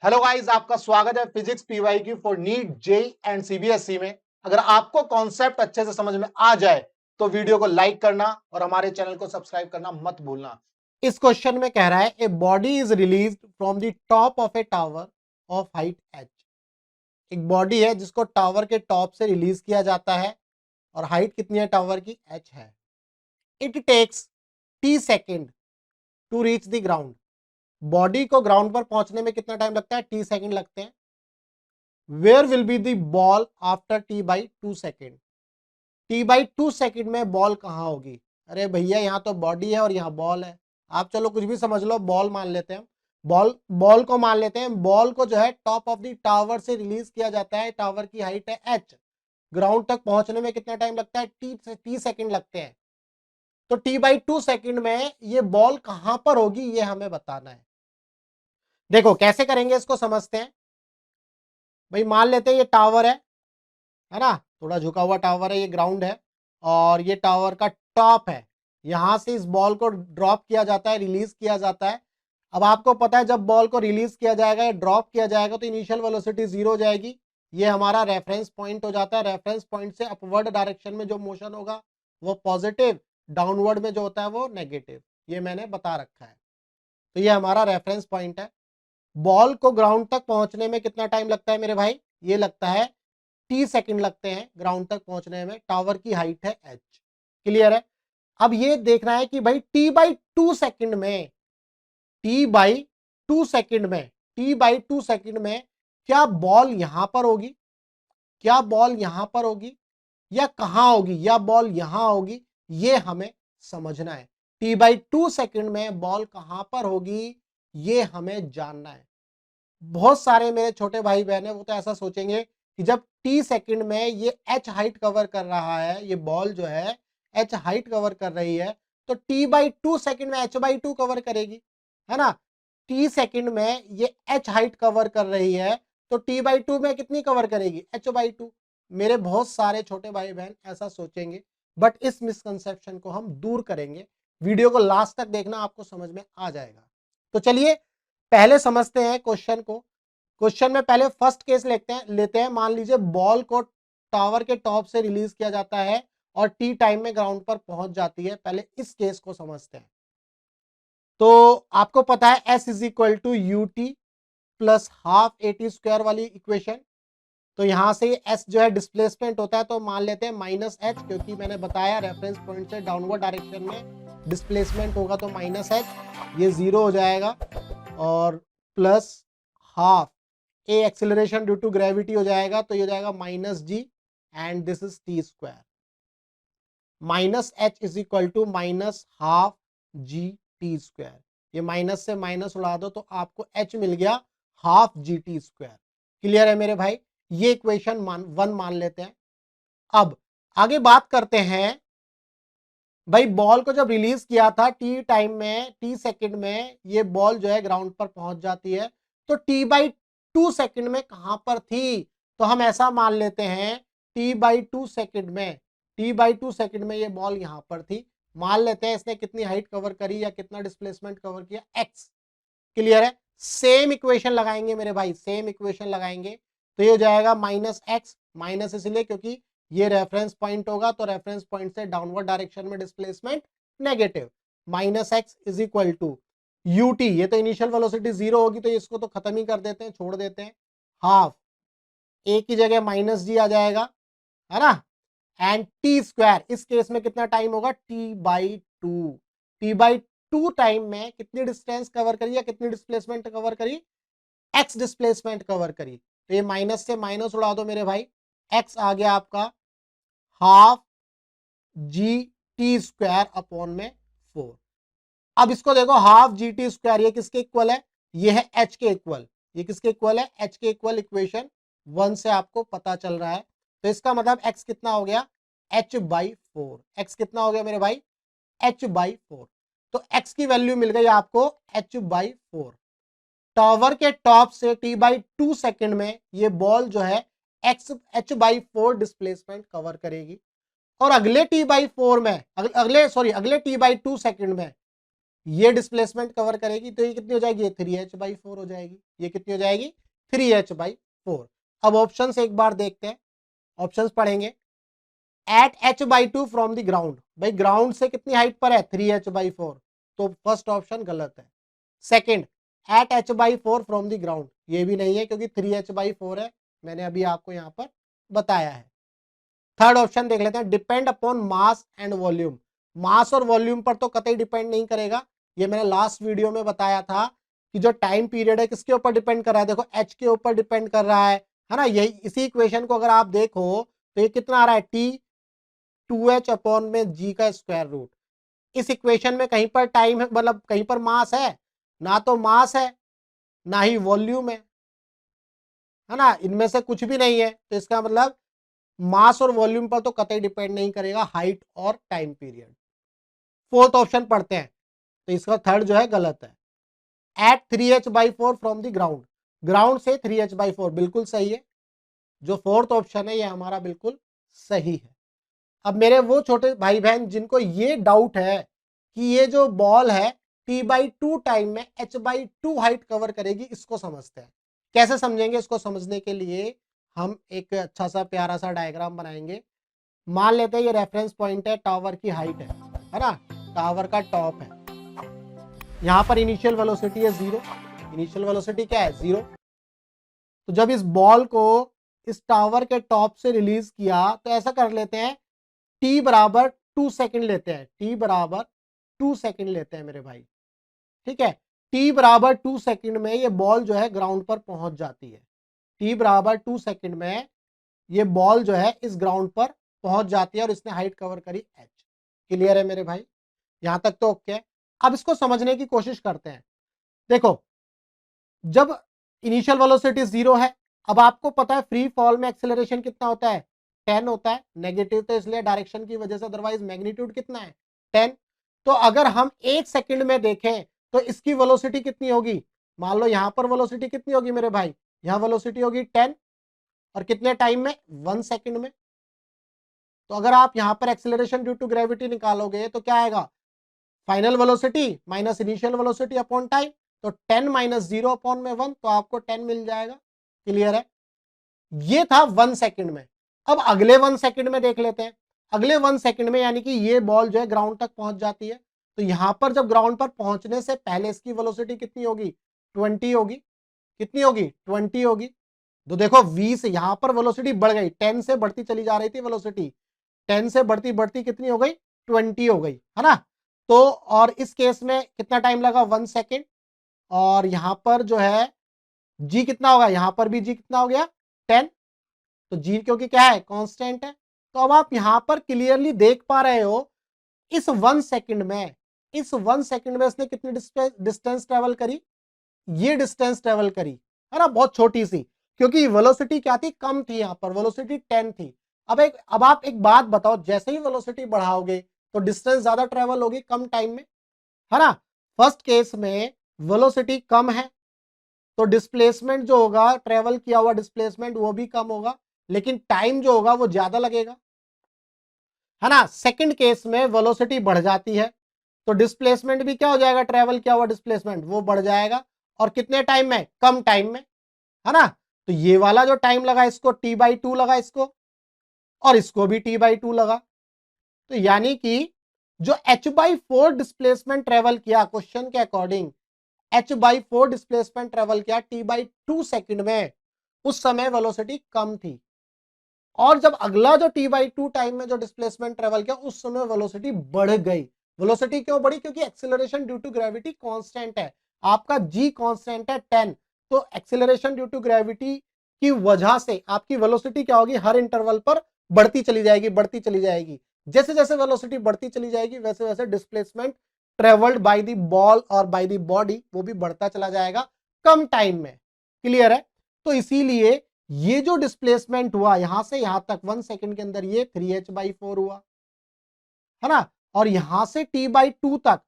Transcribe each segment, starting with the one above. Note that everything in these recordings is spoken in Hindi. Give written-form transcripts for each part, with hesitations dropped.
हेलो गाइस, आपका स्वागत है फिजिक्स पीवाई की for NEET JEE and CBSE में। अगर आपको कॉन्सेप्ट अच्छे से समझ में आ जाए तो वीडियो को लाइक करना और हमारे चैनल को सब्सक्राइब करना मत भूलना। इस क्वेश्चन में कह रहा है a body is released from the top of A tower of height H. एक बॉडी है जिसको टावर के टॉप से रिलीज किया जाता है और हाइट कितनी है टावर की, एच है। It takes t second to reach the ground. बॉडी को ग्राउंड पर पहुंचने में कितना टाइम लगता है, टी सेकेंड लगते हैं। Where will be the ball after t by 2 second. T by 2 second में बॉल कहाँ होगी? अरे भैया, यहाँ तो बॉडी है और यहाँ बॉल है। आप चलो कुछ भी समझ लो, बॉल मान लेते हैं। बॉल को मान लेते हैं। बॉल को जो है टॉप ऑफ द टावर से रिलीज किया जाता है। टावर की हाइट है एच। ग्राउंड तक पहुंचने में कितना टाइम लगता है, टी सेकेंड लगते हैं। तो टी बाई 2 सेकेंड में ये बॉल कहां पर होगी, ये हमें बताना है। देखो कैसे करेंगे, इसको समझते हैं। भाई मान लेते हैं ये टावर है ना, थोड़ा झुका हुआ टावर है, ये ग्राउंड है और ये टावर का टॉप है। यहां से इस बॉल को ड्रॉप किया जाता है, रिलीज किया जाता है। अब आपको पता है जब बॉल को रिलीज किया जाएगा या ड्रॉप किया जाएगा तो इनिशियल वेलोसिटी 0 हो जाएगी। ये हमारा रेफरेंस पॉइंट हो जाता है। रेफरेंस पॉइंट से अपवर्ड डायरेक्शन में जो मोशन होगा वो पॉजिटिव, डाउनवर्ड में जो होता है वो नेगेटिव। ये मैंने बता रखा है। तो ये हमारा रेफरेंस पॉइंट है। बॉल को ग्राउंड तक पहुंचने में कितना टाइम लगता है मेरे भाई? ये लगता है टी सेकंड लगते हैं ग्राउंड तक पहुंचने में। टावर की हाइट है एच। क्लियर है? अब ये देखना है कि भाई टी बाई 2 सेकेंड में, टी बाई 2 सेकेंड में, टी बाई 2 सेकेंड में क्या बॉल यहां पर होगी, क्या बॉल यहां पर होगी या कहां होगी, या बॉल यहां होगी? ये हमें समझना है। टी बाई 2 सेकेंड में बॉल कहां पर होगी ये हमें जानना है। बहुत सारे मेरे छोटे भाई बहन है वो तो ऐसा सोचेंगे कि जब टी सेकंड में ये एच हाइट कवर कर रहा है, ये बॉल जो है एच हाइट कवर कर रही है, तो टी बाई 2 सेकेंड में एच बाई 2 कवर करेगी, है ना। टी सेकंड में ये एच हाइट कवर कर रही है तो टी बाई 2 में कितनी कवर करेगी, एच बाई 2। मेरे बहुत सारे छोटे भाई बहन ऐसा सोचेंगे, बट इस मिसकंसेप्शन को हम दूर करेंगे। वीडियो को लास्ट तक देखना, आपको समझ में आ जाएगा। तो चलिए पहले समझते हैं क्वेश्चन को। क्वेश्चन में पहले फर्स्ट केस लेते हैं। मान लीजिए बॉल को टावर के टॉप से रिलीज किया जाता है और टी टाइम में ग्राउंड पर पहुंच जाती है। पहले इस केस को समझते हैं। तो आपको पता है S is equal to u t plus half a t square वाली इक्वेशन। तो यहां से S जो है डिस्प्लेसमेंट होता है, तो मान लेते हैं माइनस एच, क्योंकि मैंने बताया रेफरेंस पॉइंट से डाउनवर्ड डायरेक्शन में डिस्प्लेसमेंट होगा तो माइनस एच, ये 0 हो जाएगा। और plus half a acceleration due to gravity हो जाएगा, तो ये हो जाएगा minus g and this is t square. Minus h is equal to minus half g t square. ये माइनस से माइनस उड़ा दो तो आपको एच मिल गया half g t square. Clear है मेरे भाई? ये इक्वेशन 1 मान लेते हैं। अब आगे बात करते हैं। भाई बॉल को जब रिलीज किया था टी टाइम में, टी सेकंड में ये बॉल जो है ग्राउंड पर पहुंच जाती है, तो टी बाई 2 सेकंड में कहां पर थी? तो हम ऐसा मान लेते हैं टी बाई 2 सेकंड में, टी बाई 2 सेकंड में ये बॉल यहां पर थी। मान लेते हैं इसने कितनी हाइट कवर करी या कितना डिस्प्लेसमेंट कवर किया, एक्स। क्लियर है? सेम इक्वेशन लगाएंगे मेरे भाई, सेम इक्वेशन लगाएंगे। तो ये हो जाएगा माइनस एक्स, माइनस इसलिए क्योंकि ये रेफरेंस पॉइंट होगा तो रेफरेंस पॉइंट से डाउनवर्ड डायरेक्शन में displacement negative. Minus x is equal to u t, ये तो इनिशियल वेलोसिटी 0 होगी तो इसको तो खत्म ही कर देते हैं, छोड़ देते हैं। हाफ ए की जगह माइनस जी आ जाएगा, है ना। एंड टी स्क्वायर, इस केस में कितना टाइम होगा, T by 2। T by 2 time में कितनी डिस्टेंस कवर करी या कितनी डिस्प्लेसमेंट कवर करी, एक्स डिस्प्लेसमेंट कवर करी। तो ये माइनस से माइनस उड़ा दो मेरे भाई, एक्स आ गया आपका half g t square upon में 4। अब इसको देखो, हाफ जी टी स्क्वायर ये किसके इक्वल है, ये है एच के इक्वल। ये किसके इक्वल है, एच के इक्वल। इक्वेशन 1 से आपको पता चल रहा है। तो इसका मतलब एक्स कितना हो गया, एच बाई 4। एक्स कितना हो गया मेरे भाई, एच बाई 4। तो एक्स की वैल्यू मिल गई आपको एच बाई 4। टावर के टॉप से टी बाई 2 सेकेंड में ये बॉल जो है x H by 4 displacement cover करेगी। और अगले टी बाई 4 में, अगले टी बाई 2 सेकेंड में ये डिस्प्लेसमेंट कवर करेगी, तो ये कितनी हो जाएगी, ये 3h/4 हो जाएगी। ये कितनी हो जाएगी, 3h/4। अब ऑप्शंस एक बार देखते हैं, ऑप्शंस पढ़ेंगे। At h/2 from the ground, भाई ग्राउंड से कितनी हाइट पर है, 3h/4, तो फर्स्ट ऑप्शन गलत है। Second, at h/4 from the ground, ये भी नहीं है क्योंकि 3h/4 है, मैंने अभी आपको यहां पर बताया है। थर्ड ऑप्शन देख लेते हैं, depend upon mass and volume. Mass और वॉल्यूम पर तो कतई डिपेंड नहीं करेगा, ये मैंने लास्ट वीडियो में बताया था कि जो टाइम पीरियड है किसके ऊपर डिपेंड कर रहा है, देखो h के ऊपर डिपेंड कर रहा है ना। यही इसी इक्वेशन को अगर आप देखो तो ये कितना आ रहा है, t 2h अपॉन में g का स्क्वायर रूट। इस इक्वेशन में कहीं पर टाइम है, मतलब कहीं पर मास है, ना तो मास है ना ही वॉल्यूम है ना, इनमें से कुछ भी नहीं है, तो इसका मतलब मास और वॉल्यूम पर तो कतई डिपेंड नहीं करेगा, हाइट और टाइम पीरियड। फोर्थ ऑप्शन पढ़ते हैं, तो इसका थर्ड जो है गलत है। At 3h/4 from the ground, ground से 3h/4 बिल्कुल सही है। जो फोर्थ ऑप्शन है ये हमारा बिल्कुल सही है। अब मेरे वो छोटे भाई बहन जिनको ये डाउट है कि ये जो बॉल है t/2 टाइम में h/2 हाइट कवर करेगी, इसको समझते हैं। कैसे समझेंगे, इसको समझने के लिए हम एक अच्छा सा प्यारा सा डायग्राम बनाएंगे। मान लेते हैं ये रेफरेंस पॉइंट है, टावर की हाइट है ना, टावर का टॉप है। यहाँ पर इनिशियल वेलोसिटी है 0, इनिशियल वेलोसिटी क्या है, 0। तो जब इस बॉल को इस टावर के टॉप से रिलीज किया तो ऐसा कर लेते हैं, t बराबर 2 सेकंड लेते हैं, t बराबर 2 सेकंड लेते हैं मेरे भाई, ठीक है। t बराबर 2 सेकंड में ये बॉल जो है ग्राउंड पर पहुंच जाती है। t बराबर 2 सेकंड में ये बॉल जो है इस ग्राउंड पर पहुंच जाती है और इसने हाइट कवर करी h। क्लियर है मेरे भाई, यहां तक तो ओके है। अब इसको समझने की कोशिश करते हैं। देखो, जब इनिशियल वेलोसिटी 0 है, अब आपको पता है फ्री फॉल में एक्सेलरेशन कितना होता है, 10 होता है। नेगेटिव तो इसलिए डायरेक्शन की वजह से, अदरवाइज मैग्नीट्यूड कितना है, 10। तो अगर हम 1 सेकंड में देखें तो इसकी वेलोसिटी कितनी होगी, मान लो यहां पर वेलोसिटी कितनी होगी मेरे भाई, यहां वेलोसिटी होगी 10, और कितने टाइम में, 1 सेकंड में। तो अगर आप यहां पर एक्सेलरेशन ड्यू टू ग्रेविटी निकालोगे तो क्या आएगा, final velocity minus initial velocity upon time, तो 10 माइनस 0 अपॉन में 1, तो आपको 10 मिल जाएगा। क्लियर है, ये था 1 सेकंड में। अब अगले 1 सेकंड में देख लेते हैं। अगले 1 सेकंड में यानी कि ये बॉल जो है ग्राउंड तक पहुंच जाती है, तो यहां पर जब ग्राउंड पर पहुंचने से पहले इसकी वेलोसिटी कितनी होगी, 20 होगी। कितनी होगी, 20 होगी। तो देखो 20 से यहां पर वेलोसिटी बढ़ गई, 10 से बढ़ती चली जा रही थी वेलोसिटी, 10 से बढ़ती बढ़ती कितनी हो गई, 20 हो गई, है ना। तो और इस केस में कितना टाइम लगा, 1 सेकेंड। और यहां पर जो है जी कितना होगा, यहां पर भी जी कितना हो गया, 10। तो जी क्योंकि क्या है, कांस्टेंट है। तो अब आप यहां पर क्लियरली देख पा रहे हो, इस 1 सेकंड में, इस 1 सेकंड में इसने कितनी डिस्टेंस ट्रेवल करी, ये डिस्टेंस ट्रेवल करी, है ना, बहुत छोटी सी, क्योंकि वेलोसिटी क्या थी, कम थी, यहां पर वेलोसिटी 10 थी। अब आप एक बात बताओ, जैसे ही वेलोसिटी बढ़ाओगे तो डिस्टेंस ज्यादा ट्रेवल होगी कम टाइम में, है ना। फर्स्ट केस में वेलोसिटी कम है तो डिस्प्लेसमेंट जो होगा, ट्रेवल किया हुआ डिस्प्लेसमेंट वो भी कम होगा, लेकिन टाइम जो होगा वो ज्यादा लगेगा, है ना। सेकंड केस में वेलोसिटी बढ़ जाती है तो डिस्प्लेसमेंट भी क्या हो जाएगा, ट्रेवल किया हुआ डिस्प्लेसमेंट वो बढ़ जाएगा, और कितने टाइम में, कम टाइम में, है ना। तो ये वाला जो टाइम लगा इसको t/2 लगा इसको, और इसको भी t/2 लगा। तो यानी कि जो h/4 डिस्प्लेसमेंट ट्रेवल किया क्वेश्चन के अकॉर्डिंग, h/4 डिस्प्लेसमेंट ट्रेवल किया t/2 सेकंड में, उस समय वेलोसिटी कम थी। और जब अगला जो t/2 टाइम में जो डिस्प्लेसमेंट ट्रेवल किया उस समय वेलोसिटी बढ़ गई। वेलोसिटी क्यों बढ़ी, क्योंकि acceleration due to gravity constant है, आपका g कांस्टेंट है 10, तो एक्सेलरेशन ड्यू टू ग्रेविटी की वजह से आपकी वेलोसिटी क्या होगी, हर इंटरवल पर बढ़ती चली जाएगी, बढ़ती चली जाएगी। जैसे जैसे वेलोसिटी बढ़ती चली जाएगी वैसे वैसे displacement travelled by the ball और बाय द बॉडी वो भी बढ़ता चला जाएगा कम टाइम में। क्लियर है, तो इसीलिए ये जो डिस्प्लेसमेंट हुआ यहां से यहां तक 1 सेकंड के अंदर ये 3h/4 हुआ, है ना। और यहां से t/2 तक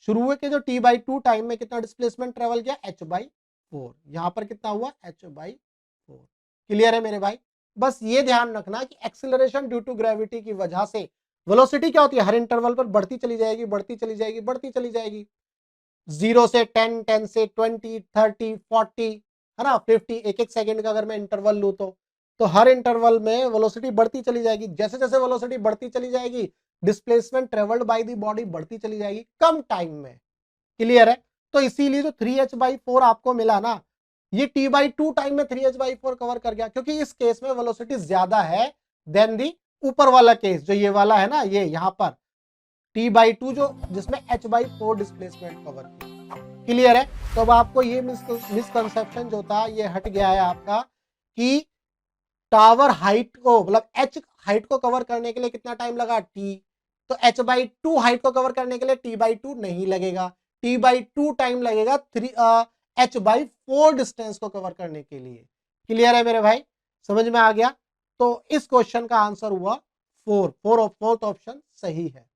शुरू के जो t/2 टाइम में कितना डिस्प्लेसमेंट ट्रेवल किया, h/4, यहां पर कितना हुआ, h/4। क्लियर है मेरे भाई, बस ये ध्यान रखना कि एक्सेलरेशन ड्यू टू ग्रेविटी की वजह से वेलोसिटी क्या होती है, हर इंटरवल पर बढ़ती चली जाएगी, बढ़ती चली जाएगी, बढ़ती चली जाएगी। 0 से 10, 10 से 20, 30, 40, है ना, 50, एक एक सेकेंड का अगर मैं इंटरवल लूँ तो हर इंटरवल में वेलोसिटी बढ़ती चली जाएगी। जैसे जैसे वेलोसिटी बढ़ती चली जाएगी, displacement travelled by the body बढ़ती चली जाएगी कम टाइम में। क्लियर है? तो इसीलिए जो 3h/4 आपको मिला ना, ये t/2 टाइम में 3h/4 कवर कर गया, क्योंकि इस केस में वेलोसिटी ज्यादा है देन दी ऊपर वाला केस, जो ये वाला है ना, ये यहां पर t/2 जो जिसमें h/4 डिस्प्लेसमेंट कवर किया। क्लियर है? तो अब आपको ये मिसकंसेप्शन जो था ये हट गया है आपका, कि टावर हाइट को, मतलब h हाइट को कवर करने के लिए कितना टाइम लगा, t, तो h/2 हाइट को कवर करने के लिए t/2 नहीं लगेगा, t/2 टाइम लगेगा h/4 डिस्टेंस को कवर करने के लिए। क्लियर है मेरे भाई? समझ में आ गया? तो इस क्वेश्चन का आंसर हुआ 4 ऑप्शन सही है।